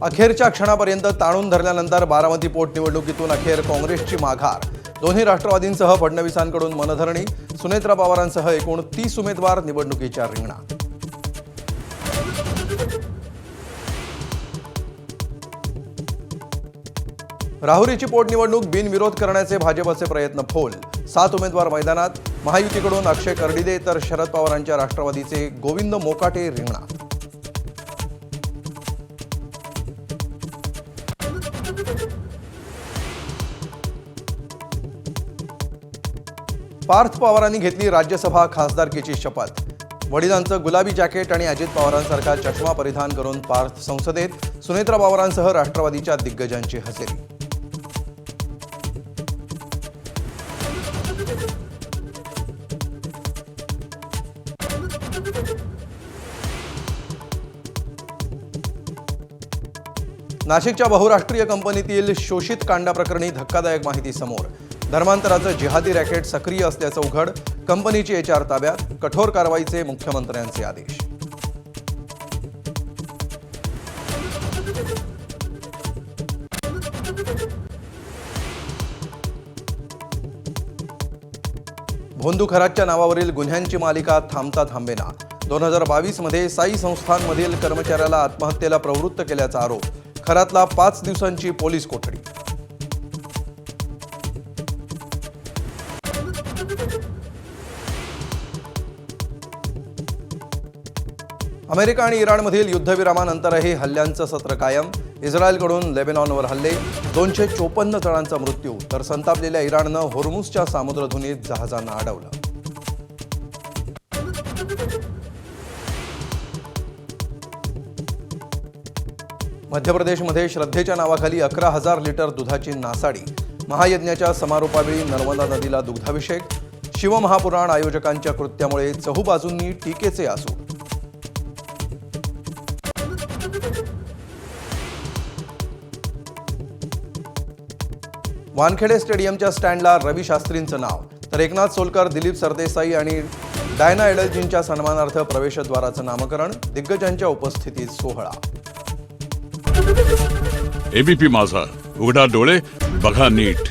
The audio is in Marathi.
अखेरच्या क्षणापर्यंत ताणून धरल्यानंतर बारामती पोटनिवडणुकीतून अखेर काँग्रेसची माघार। दोन्ही राष्ट्रवादींसह फडणवीसांकडून मनधरणी। सुनेत्रा पवारांसह एकूण 30 उमेदवार निवडणुकीच्या रिंगणात। राहुरीची पोटनिवडणूक बिनविरोध करण्याचे भाजपचे प्रयत्न फोल। 7 उमेदवार मैदानात। महायुतीकडून अक्षय कर्डिले तर शरद पवारांच्या राष्ट्रवादीचे गोविंद मोकाटे रिंगणात। पार्थ पवारांनी घेतली राज्यसभा खासदारकीची शपथ। वडिलांचं गुलाबी जॅकेट आणि अजित पवारांसारखा चष्मा परिधान करून पार्थ संसदेत। सुनेत्रा पवारांसह राष्ट्रवादीच्या दिग्गजांची हजेरी। नाशिकच्या बहुराष्ट्रीय कंपनीतील शोषित कांडा प्रकरणी धक्कादायक माहिती समोर। धर्मांतराचं जिहादी रॅकेट सक्रिय असल्याचं उघड। कंपनीची HR ताब्यात। कठोर कारवाईचे मुख्यमंत्र्यांचे आदेश। भोंदू खरातच्या नावावरील गुन्ह्यांची मालिका थांबता थांबेना। 2022 मध्ये साई संस्थांमधील कर्मचाऱ्याला आत्महत्येला प्रवृत्त केल्याचा आरोप। खरातला 5 दिवसांची पोलीस कोठडी। अमेरिका आणि इराणमधील युद्धविरामानंतरही हल्ल्यांचं सत्र कायम। इस्रायलकडून लेबनॉनवर हल्ले। 254 जणांचा मृत्यू तर संतापलेल्या इराणनं होर्मुझच्या सामुद्रधुनीत जहाजांना अडवलं। मध्य प्रदेशमध्ये श्रद्धेच्या नावाखाली 11,000 लिटर दुधाची नासाडी। महायज्ञाच्या समारोपावेळी नर्मदा नदीला दुग्धाभिषेक। शिवमहापुराण आयोजकांच्या कृत्यामुळे चहूबाजूंनी टीकेचे आसूड। वानखेडे स्टेडियमच्या स्टँडला रवी शास्त्रींचं नाव तर एकनाथ सोलकर, दिलीप सरदेसाई आणि डायना एडल्जींच्या सन्मानार्थ प्रवेशद्वाराचं नामकरण। दिग्गजांच्या उपस्थितीत सोहळा। एबीपी माझा, उघडा डोळे बघा नीट।